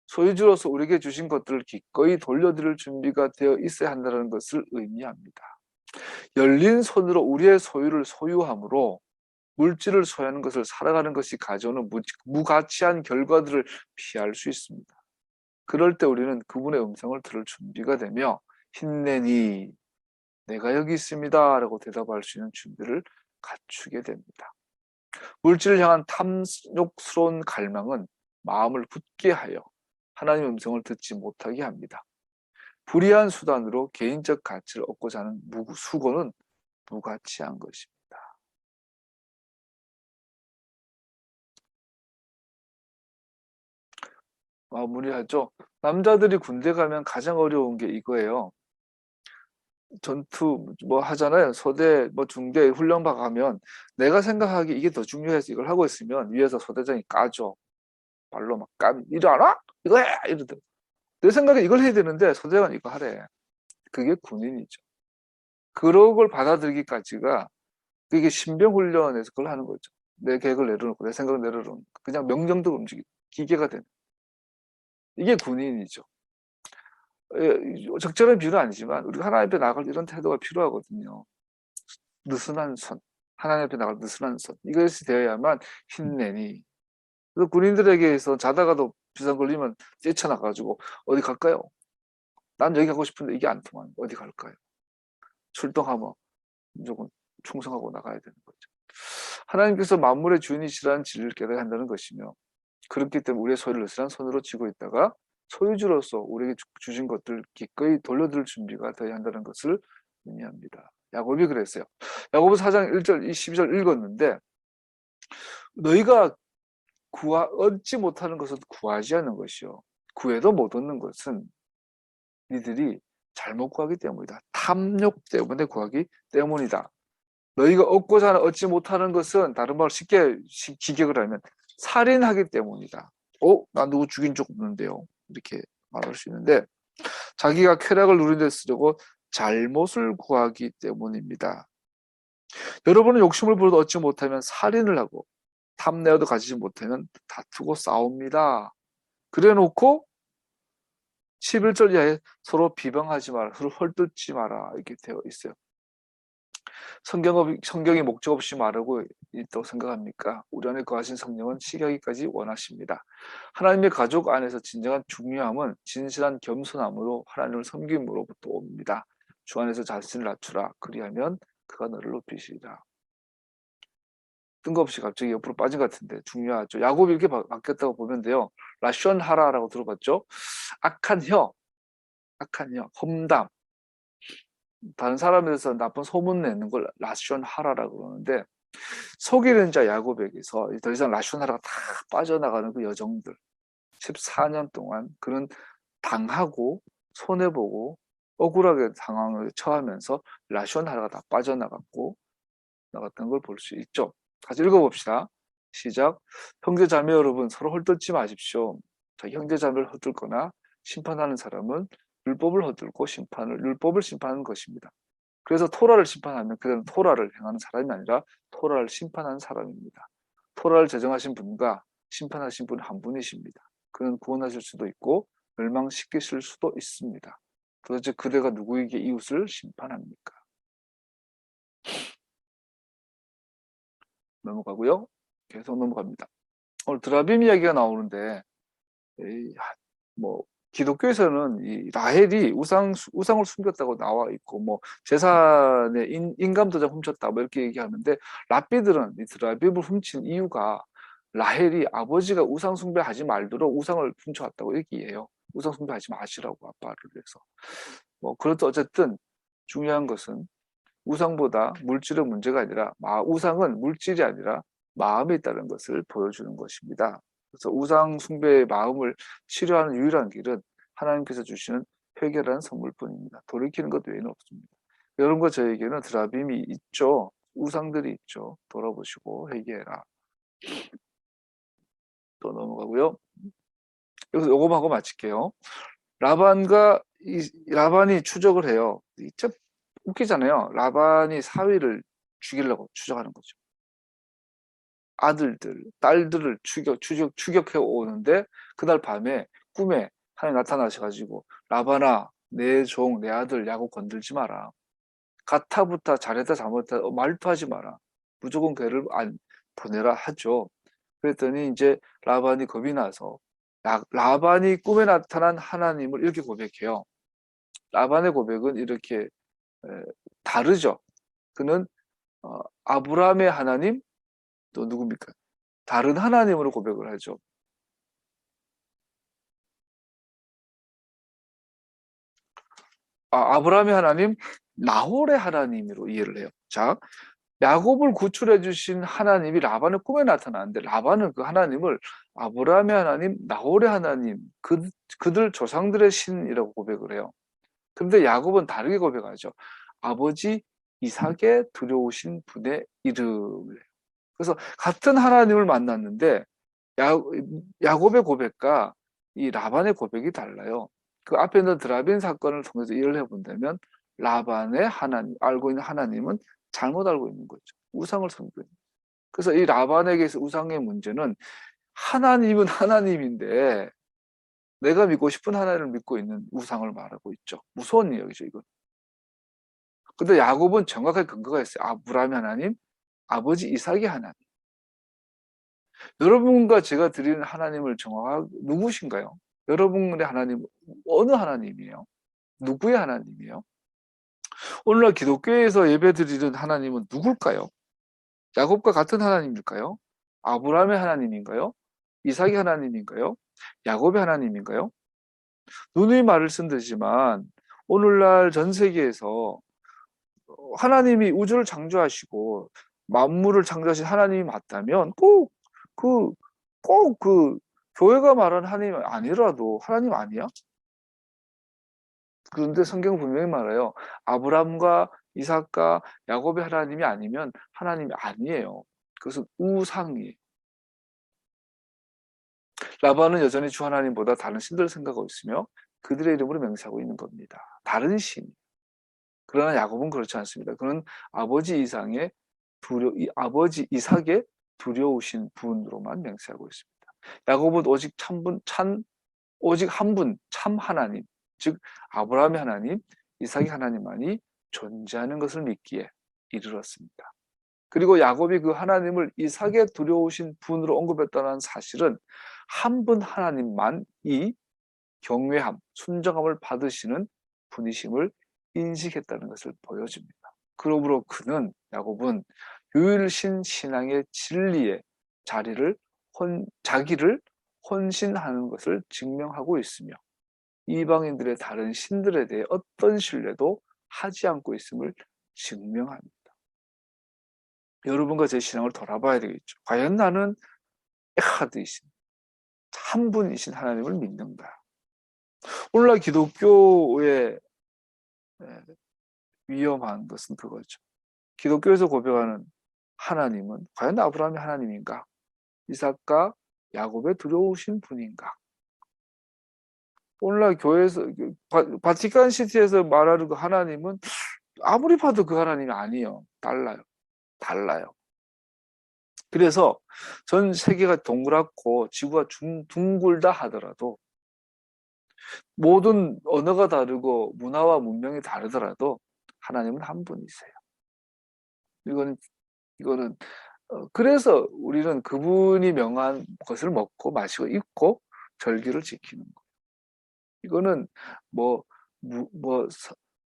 A: 소유주로서 우리에게 주신 것들을 기꺼이 돌려드릴 준비가 되어 있어야 한다는 것을 의미합니다. 열린 손으로 우리의 소유를 소유함으로 물질을 소유하는 것을 살아가는 것이 가져오는 무가치한 결과들을 피할 수 있습니다. 그럴 때 우리는 그분의 음성을 들을 준비가 되며, 힘내니 내가 여기 있습니다 라고 대답할 수 있는 준비를 갖추게 됩니다. 물질을 향한 탐욕스러운 갈망은 마음을 굳게 하여 하나님의 음성을 듣지 못하게 합니다. 불의한 수단으로 개인적 가치를 얻고자 하는 수고는 무가치한 것입니다. 마무리하죠. 남자들이 군대 가면 가장 어려운 게 이거예요. 전투 뭐 하잖아요. 소대 뭐 중대 훈련받 가면, 내가 생각하기 이게 더 중요해서 이걸 하고 있으면 위에서 소대장이 까줘. 발로 막 이리 알아? 이거 해! 이러더라고. 내 생각에 이걸 해야 되는데 소대장은 이거 하래. 그게 군인이죠. 그런 걸 받아들이기까지가, 그게 신병훈련에서 그걸 하는 거죠. 내 계획을 내려놓고 내 생각을 내려놓고 그냥 명령대로 움직이고 기계가 되는, 이게 군인이죠. 적절한 비유는 아니지만 우리가 하나님 앞에 나갈 이런 태도가 필요하거든요. 느슨한 손, 하나님 앞에 나갈 느슨한 손, 이것이 되어야만 힘내니. 그래서 군인들에게서 자다가도 비상 걸리면 뛰쳐나가지고 어디 갈까요? 난 여기 가고 싶은데 이게 안 통하는, 어디 갈까요? 출동하면 무조건 충성하고 나가야 되는 거죠. 하나님께서 만물의 주인이시라는 진리를 깨달아야 한다는 것이며, 그렇기 때문에 우리의 소유를 느슨한 손으로 쥐고 있다가 소유주로서 우리에게 주신 것들 기꺼이 돌려드릴 준비가 되어야 한다는 것을 의미합니다. 야곱이 그랬어요. 야고보 4장 1절 12절 읽었는데, 너희가 얻지 못하는 것은 구하지 않는 것이요. 구해도 못 얻는 것은 니들이 잘못 구하기 때문이다. 탐욕 때문에 구하기 때문이다. 너희가 얻고자 하는 얻지 못하는 것은 다른 말로 쉽게 직역을 하면 살인하기 때문이다. 나 누구 죽인 적 없는데요. 이렇게 말할 수 있는데 자기가 쾌락을 누리는 데 쓰려고 잘못을 구하기 때문입니다. 여러분은 욕심을 부려도 얻지 못하면 살인을 하고 탐내어도 가지지 못하면 다투고 싸웁니다. 그래 놓고 11절 이하에 서로 비방하지 마라, 서로 헐뜯지 마라 이렇게 되어 있어요. 성경이 목적 없이 말하고 있다고 생각합니까? 우리 안에 거하신 성령은 시기하기까지 원하십니다. 하나님의 가족 안에서 진정한 중요함은 진실한 겸손함으로 하나님을 섬김으로부터 옵니다. 주 안에서 자신을 낮추라. 그리하면 그가 너를 높이시리라. 뜬금없이 갑자기 옆으로 빠진 것 같은데 중요하죠. 야곱이 이렇게 바뀌었다고 보면 돼요. 라션 하라라고 들어봤죠? 악한 혀, 험담, 다른 사람에 대해서 나쁜 소문 내는 걸 라션 하라라고 그러는데 속이는 자 야곱에게서 더 이상 라션 하라가 다 빠져나가는 그 여정들 14년 동안 그런 당하고 손해보고 억울하게 상황을 처하면서 라션 하라가 다 빠져나갔고 나갔던 걸 볼 수 있죠. 같이 읽어봅시다. 시작. 형제자매 여러분 서로 헐뜯지 마십시오. 형제자매를 헐뜯거나 심판하는 사람은 율법을 심판하는 것입니다. 그래서 토라를 심판하면 그들은 토라를 행하는 사람이 아니라 토라를 심판하는 사람입니다. 토라를 제정하신 분과 심판하신 분 한 분이십니다. 그는 구원하실 수도 있고 멸망시키실 수도 있습니다. 도대체 그대가 누구에게 이웃을 심판합니까? 넘어가고요. 계속 넘어갑니다. 오늘 드라빔 이야기가 나오는데 기독교에서는 이 라헬이 우상을 숨겼다고 나와 있고 제사의 인감도장 훔쳤다 이렇게 얘기하는데 랍비들은 이 드라빔을 훔친 이유가 라헬이 아버지가 우상 숭배하지 말도록 우상을 훔쳐왔다고 얘기해요. 우상 숭배하지 마시라고 아빠를 위해서. 그렇도 어쨌든 중요한 것은 우상보다 물질의 문제가 아니라 우상은 물질이 아니라 마음에 있다는 것을 보여주는 것입니다. 그래서 우상 숭배의 마음을 치료하는 유일한 길은 하나님께서 주시는 회개라는 선물뿐입니다. 돌이키는 것 외에는 없습니다. 여러분과 저에게는 드라빔이 있죠. 우상들이 있죠. 돌아보시고 회개해라. 또 넘어가고요. 여기서 요거 하고 마칠게요. 라반이 추적을 해요. 참 웃기잖아요. 라반이 사위를 죽이려고 추적하는 거죠. 아들들, 딸들을 추격해 오는데 그날 밤에 꿈에 하나님 나타나셔가지고 라반아, 내 종, 내 아들 야곱 건들지 마라. 가타부타 잘했다 잘못했다 말도 하지 마라. 무조건 걔를 보내라 하죠. 그랬더니 이제 라반이 겁이 나서 라반이 꿈에 나타난 하나님을 이렇게 고백해요. 라반의 고백은 이렇게 다르죠. 그는 아브라함의 하나님 또 누굽니까? 다른 하나님으로 고백을 하죠. 아브라함의 하나님, 나홀의 하나님으로 이해를 해요. 자, 야곱을 구출해 주신 하나님이 라반의 꿈에 나타나는데 라반은 그 하나님을 아브라함의 하나님, 나홀의 하나님, 그들 조상들의 신이라고 고백을 해요. 그런데 야곱은 다르게 고백하죠. 아버지 이삭의 두려우신 분의 이름을. 그래서 같은 하나님을 만났는데 야곱의 고백과 이 라반의 고백이 달라요. 그 앞에 있는 드라빈 사건을 통해서 이해를 해본다면 라반의 하나님, 알고 있는 하나님은 잘못 알고 있는 거죠. 우상을 섬기는. 그래서 이 라반에게서 우상의 문제는 하나님은 하나님인데 내가 믿고 싶은 하나님을 믿고 있는 우상을 말하고 있죠. 무서운 이야기죠, 이건. 근데 야곱은 정확하게 근거가 있어요. 아브라함의 하나님, 아버지 이삭의 하나님. 여러분과 제가 드리는 하나님을 정확하게 누구신가요? 여러분의 하나님 어느 하나님이에요? 누구의 하나님이에요? 오늘날 기독교에서 예배드리는 하나님은 누굴까요? 야곱과 같은 하나님일까요? 아브라함의 하나님인가요? 이삭의 하나님인가요? 야곱의 하나님인가요? 누누이 말을 쓴 듯이지만 오늘날 전 세계에서 하나님이 우주를 창조하시고 만물을 창조하신 하나님이 맞다면 꼭 그 꼭 그 교회가 말하는 하나님 아니라도 하나님 아니야? 그런데 성경 분명히 말해요. 아브라함과 이삭과 야곱의 하나님이 아니면 하나님이 아니에요. 그것은 우상이에요. 라반은 여전히 주 하나님보다 다른 신들을 생각하고 있으며 그들의 이름으로 맹세하고 있는 겁니다. 다른 신. 그러나 야곱은 그렇지 않습니다. 그는 아버지 이삭의 두려우신 분으로만 맹세하고 있습니다. 야곱은 오직 한 분, 참 하나님, 즉 아브라함의 하나님, 이삭의 하나님만이 존재하는 것을 믿기에 이르렀습니다. 그리고 야곱이 그 하나님을 이삭의 두려우신 분으로 언급했다는 사실은 한 분 하나님만이 경외함, 순정함을 받으시는 분이심을 인식했다는 것을 보여줍니다. 그러므로 야곱은 유일신 신앙의 진리의 자기를 헌신하는 것을 증명하고 있으며 이방인들의 다른 신들에 대해 어떤 신뢰도 하지 않고 있음을 증명합니다. 여러분과 제 신앙을 돌아봐야 되겠죠. 과연 나는 에하드이신 한 분이신 하나님을 믿는가? 오늘날 기독교의 위험한 것은 그거죠. 기독교에서 고백하는 하나님은 과연 아브라함의 하나님인가? 이삭과 야곱의 두려우신 분인가? 오늘날 교회에서 바티칸 시티에서 말하는 그 하나님은 아무리 봐도 그 하나님이 아니에요. 달라요. 그래서 전 세계가 동그랗고 지구가 둥글다 하더라도 모든 언어가 다르고 문화와 문명이 다르더라도 하나님은 한 분이세요. 이거는 그래서 우리는 그분이 명한 것을 먹고 마시고 입고 절기를 지키는 거예요. 이거는 뭐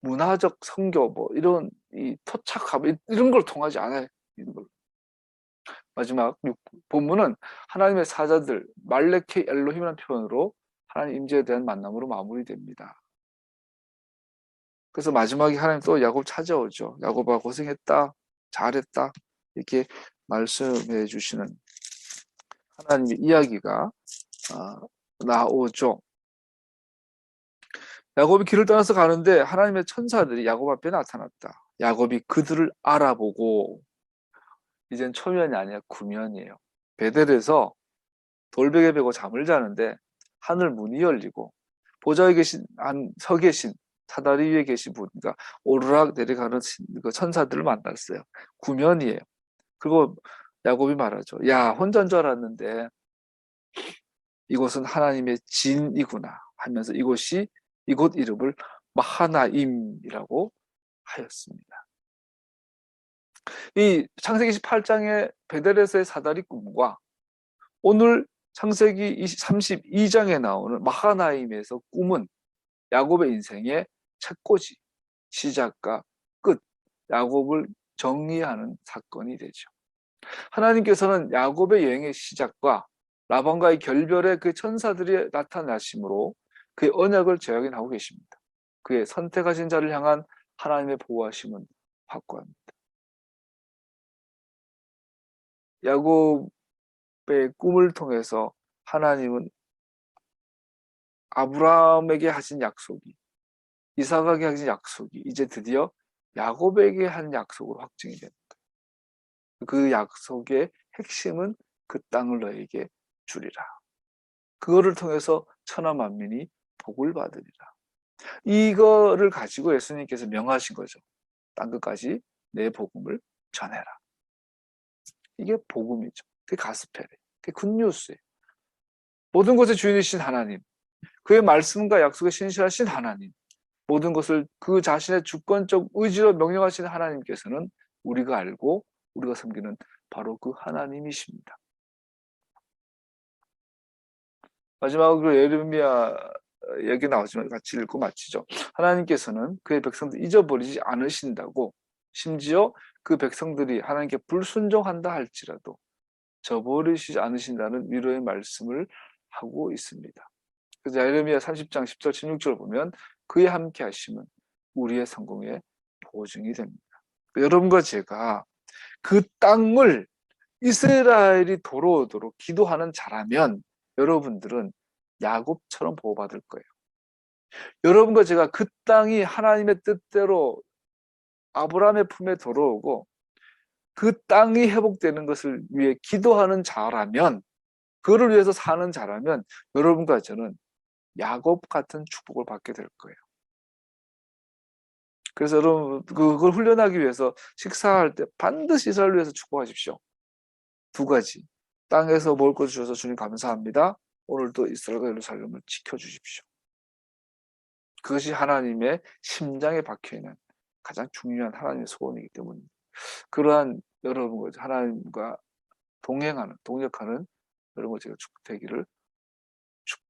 A: 문화적 성교 이런 이 토착함 이런 걸 통하지 않아요. 이런 걸. 마지막 본문은 하나님의 사자들 말레케 엘로힘이라는 표현으로 하나님 임재에 대한 만남으로 마무리됩니다. 그래서 마지막에 하나님 또 야곱 찾아오죠. 야곱아 고생했다. 잘했다. 이렇게 말씀해 주시는 하나님의 이야기가 나오죠. 야곱이 길을 떠나서 가는데 하나님의 천사들이 야곱 앞에 나타났다. 야곱이 그들을 알아보고 이젠 초면이 아니라 구면이에요. 베델에서 돌베개 베고 잠을 자는데 하늘 문이 열리고 보좌에 서 계신 사다리 위에 계신 분, 그러니까 오르락 내려가는 그 천사들을 만났어요. 구면이에요. 그리고 야곱이 말하죠. 야, 혼자인 줄 알았는데 이곳은 하나님의 진이구나 하면서 이곳 이름을 마하나임이라고 하였습니다. 이 창세기 18장의 베델에서의 사다리 꿈과 오늘 창세기 32장에 나오는 마하나임에서 꿈은 야곱의 인생의 책꽂이, 시작과 끝, 야곱을 정리하는 사건이 되죠. 하나님께서는 야곱의 여행의 시작과 라반과의 결별에 그 천사들이 나타나심으로 그의 언약을 재확인하고 계십니다. 그의 선택하신 자를 향한 하나님의 보호하심은 확고합니다. 야곱의 꿈을 통해서 하나님은 아브라함에게 하신 약속이, 이삭에게 하신 약속이 이제 드디어 야곱에게 한 약속으로 확증이 됩니다. 그 약속의 핵심은 그 땅을 너에게 주리라. 그거를 통해서 천하 만민이 복을 받으리라. 이거를 가지고 예수님께서 명하신 거죠. 땅 끝까지 내 복음을 전해라. 이게 복음이죠. 그게 가스펠이에요. 그게 굿뉴스예요. 모든 것의 주인이신 하나님, 그의 말씀과 약속에 신실하신 하나님, 모든 것을 그 자신의 주권적 의지로 명령하시는 하나님께서는 우리가 알고 우리가 섬기는 바로 그 하나님이십니다. 마지막으로 예레미야 얘기 나오지만 같이 읽고 마치죠. 하나님께서는 그의 백성들 잊어버리지 않으신다고, 심지어 그 백성들이 하나님께 불순종한다 할지라도 저버리시지 않으신다는 위로의 말씀을 하고 있습니다. 그래서 예레미야 30장 10절 16절 보면 그의 함께 하심은 우리의 성공의 보증이 됩니다. 여러분과 제가 그 땅을 이스라엘이 돌아오도록 기도하는 자라면 여러분들은 야곱처럼 보호받을 거예요. 여러분과 제가 그 땅이 하나님의 뜻대로 아브라함의 품에 돌아오고 그 땅이 회복되는 것을 위해 기도하는 자라면, 그를 위해서 사는 자라면 여러분과 저는 야곱 같은 축복을 받게 될 거예요. 그래서 여러분 그걸 훈련하기 위해서 식사할 때 반드시 이스라엘을 위해서 축복하십시오. 두 가지. 땅에서 먹을 것을 주셔서 주님 감사합니다. 오늘도 이스라엘과 예루살렘을 지켜주십시오. 그것이 하나님의 심장에 박혀있는 가장 중요한 하나님의 소원이기 때문에 그러한 여러분과 하나님과 동행하는, 동역하는 여러분과 제가 축복되기를